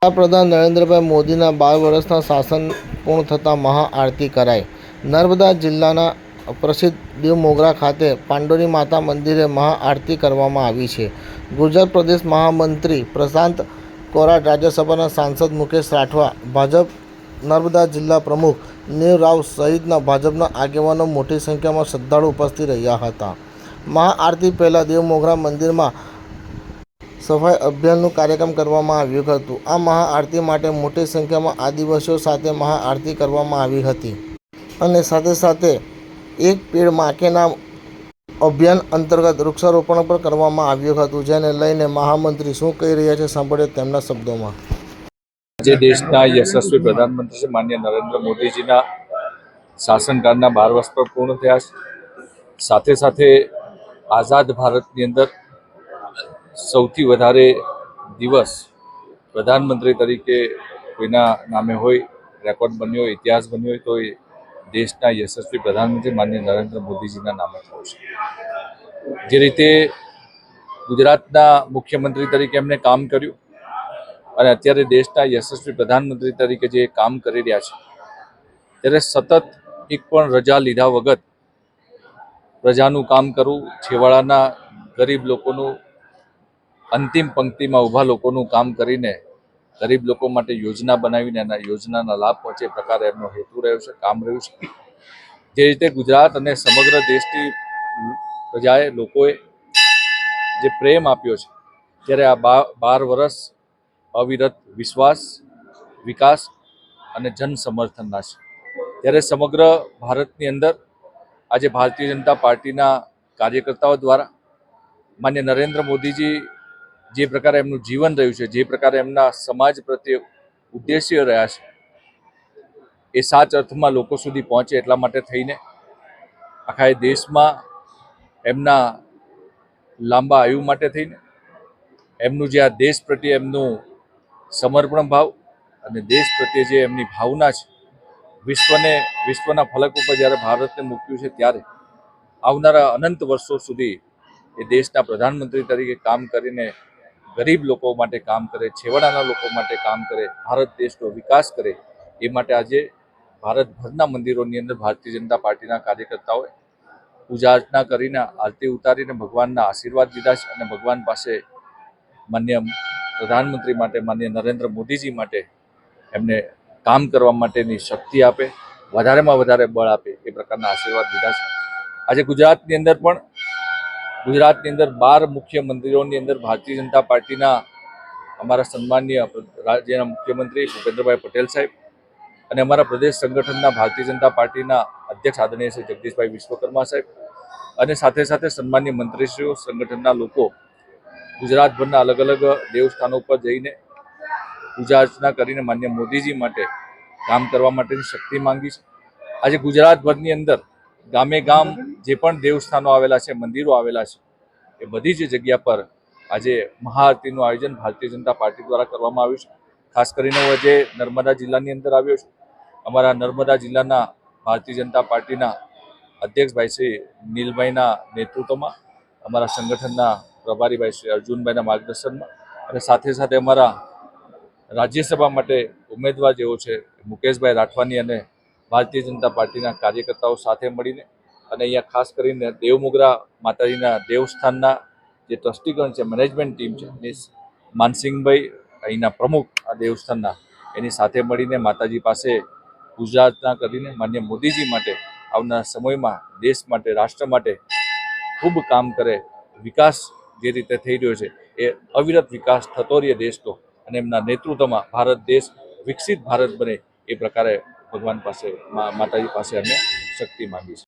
વડાપ્રધાન નરેન્દ્રભાઈ મોદીના 12 વર્ષના શાસન પૂર્ણ થતાં મહાઆરતી કરાઈ। નર્મદા જિલ્લાના પ્રસિદ્ધ દીવ મોગરા ખાતે પાંડોરી માતા મંદિરે મહાઆરતી કરવામાં આવી છે। ગુજરાત પ્રદેશ મહામંત્રી પ્રશાંત કોરાટ, રાજ્યસભાના સાંસદ મુકેશ રાઠવા, ભાજપ નર્મદા જિલ્લા પ્રમુખ નીલ રાવ સહિતના ભાજપના આગેવાનો મોટી સંખ્યામાં શ્રદ્ધાળુ ઉપસ્થિત રહ્યા હતા। મહાઆરતી પહેલાં દીવ મોગરા મંદિરમાં સફાઈ અભિયાનનું કાર્યક્રમ કરવામાં આવ્યું હતું। આ મહાઆરતી માટે મોટી સંખ્યામાં આદિવાસીઓ સાથે મહાઆરતી કરવામાં આવી હતી અને સાથે સાથે એક પેડ માં કે નામ અભિયાન અંતર્ગત વૃક્ષારોપણ પણ કરવામાં આવ્યું હતું, જેને લઈને મહામંત્રી શું કહી રહ્યા છે સાંભળીએ તેમના શબ્દોમાં। આજે દેશના યશસ્વી પ્રધાનમંત્રી શ્રી માનનીય નરેન્દ્ર મોદીજીના શાસનકાળના 12 વર્ષ પર પૂર્ણ થયા છે। સાથે સાથે આઝાદ ભારતની અંદર સૌથી વધારે દિવસ પ્રધાનમંત્રી તરીકે કોઈના નામે હોય, રેકોર્ડ બન્યો હોય, ઇતિહાસ બન્યો હોય તો એ દેશના યશસ્વી પ્રધાનમંત્રી માનનીય નરેન્દ્ર મોદીજીના નામે થયો છે। જે રીતે ગુજરાતના મુખ્યમંત્રી તરીકે એમણે કામ કર્યું અને અત્યારે દેશના યશસ્વી પ્રધાનમંત્રી તરીકે જે કામ કરી રહ્યા છે, ત્યારે સતત એક પણ રજા લીધા વગર પ્રજાનું કામ કરવું, છેવાડાના ગરીબ લોકોનું, અંતિમ પંક્તિમાં ઊભા લોકોનું કામ કરીને ગરીબ લોકો માટે યોજના બનાવીને એના યોજનાના લાભ પહોંચે એ પ્રકારે એમનો હેતુ રહ્યો છે, કામ રહ્યું છે। જે રીતે ગુજરાત અને સમગ્ર દેશની પ્રજાએ, લોકોએ જે પ્રેમ આપ્યો છે, ત્યારે આ 12 વર્ષ અવિરત વિશ્વાસ, વિકાસ અને જન સમર્થનના છે। ત્યારે સમગ્ર ભારતની અંદર આજે ભારતીય જનતા પાર્ટીના કાર્યકર્તાઓ દ્વારા માન્ય નરેન્દ્ર મોદીજી જે પ્રકારે એમનું જીવન રહ્યું છે, જે પ્રકારે એમના સમાજ પ્રત્યે ઉદ્દેશ્ય રહ્યા છે, એ સાચા અર્થમાં લોકો સુધી પહોંચે એટલા માટે થઈને આખા દેશમાં એમના લાંબા આયુ માટે થઈને એમનું જે આ દેશ પ્રત્યે એમનું સમર્પણ ભાવ અને દેશ પ્રત્યે જે એમની ભાવના છે, વિશ્વના ફલક ઉપર જ્યારે ભારતને મૂક્યું છે, ત્યારે આવનારા અનંત વર્ષો સુધી એ દેશના પ્રધાનમંત્રી તરીકે કામ કરીને ગરીબ લોકો માટે કામ કરે, છેવાડાના લોકો માટે કામ કરે, ભારત દેશનો વિકાસ કરે, એ માટે આજે ભારતભરના મંદિરોની અંદર ભારતીય જનતા પાર્ટીના કાર્યકર્તાઓએ પૂજા અર્ચના કરીને, આરતી ઉતારીને ભગવાનના આશીર્વાદ લીધા છે અને ભગવાન પાસે માન્ય પ્રધાનમંત્રી માટે, માન્ય નરેન્દ્ર મોદીજી માટે એમને કામ કરવા માટેની શક્તિ આપે, વધારેમાં વધારે બળ આપે એ પ્રકારના આશીર્વાદ લીધા છે। આજે ગુજરાતની અંદર 12 મુખ્ય મંદિરોની અંદર ભારતીય જનતા પાર્ટીના અમારા સન્માનીય રાજ્યના મુખ્યમંત્રી ભૂપેન્દ્રભાઈ પટેલ સાહેબ અને અમારા પ્રદેશ સંગઠનના ભારતીય જનતા પાર્ટીના અધ્યક્ષ આદરણીય શ્રી જગદીશભાઈ વિશ્વકર્મા સાહેબ અને સાથે સાથે સન્માનીય મંત્રીશ્રીઓ, સંગઠનના લોકો ગુજરાતભરના અલગ અલગ દેવસ્થાનો પર જઈને પૂજા અર્ચના કરીને માન્ય મોદીજી માટે કામ કરવા માટેની શક્તિ માંગી છે। આજે ગુજરાતભરની અંદર ગામે ગામ જે પણ દેવસ્થાનો આવેલા છે, મંદિરો આવેલા છે, એ બધી જ જગ્યા પર આજે મહાઆરતીનું આયોજન ભારતીય જનતા પાર્ટી દ્વારા કરવામાં આવ્યું છે। ખાસ કરીને હું આજે નર્મદા જિલ્લાની અંદર આવ્યો છું। અમારા નર્મદા જિલ્લાના ભારતીય જનતા પાર્ટીના અધ્યક્ષભાઈ શ્રી નીલભાઈના નેતૃત્વમાં, અમારા સંગઠનના પ્રભારીભાઈ શ્રી અર્જુનભાઈના માર્ગદર્શનમાં અને સાથે સાથે અમારા રાજ્યસભા માટે ઉમેદવાર જેવો છે મુકેશભાઈ રાઠવાની અને ભારતીય જનતા પાર્ટીના કાર્યકર્તાઓ સાથે મળીને અને અહીંયા ખાસ કરીને દેવમોગરા માતાજીના દેવસ્થાનના જે ટ્રસ્ટીગણ છે, મેનેજમેન્ટ ટીમ છે, માનસિંહભાઈ અહીંના પ્રમુખ આ દેવસ્થાનના, એની સાથે મળીને માતાજી પાસે પૂજા અર્ચના કરીને માન્ય મોદીજી માટે આવનારા સમયમાં દેશ માટે, રાષ્ટ્ર માટે ખૂબ કામ કરે, વિકાસ જે રીતે થઈ રહ્યો છે એ અવિરત વિકાસ થતો રહે દેશનો અને એમના નેતૃત્વમાં ભારત દેશ વિકસિત ભારત બને એ પ્રકારે ભગવાન પાસે, માતાજી પાસે અમે શક્તિ માંગી છે।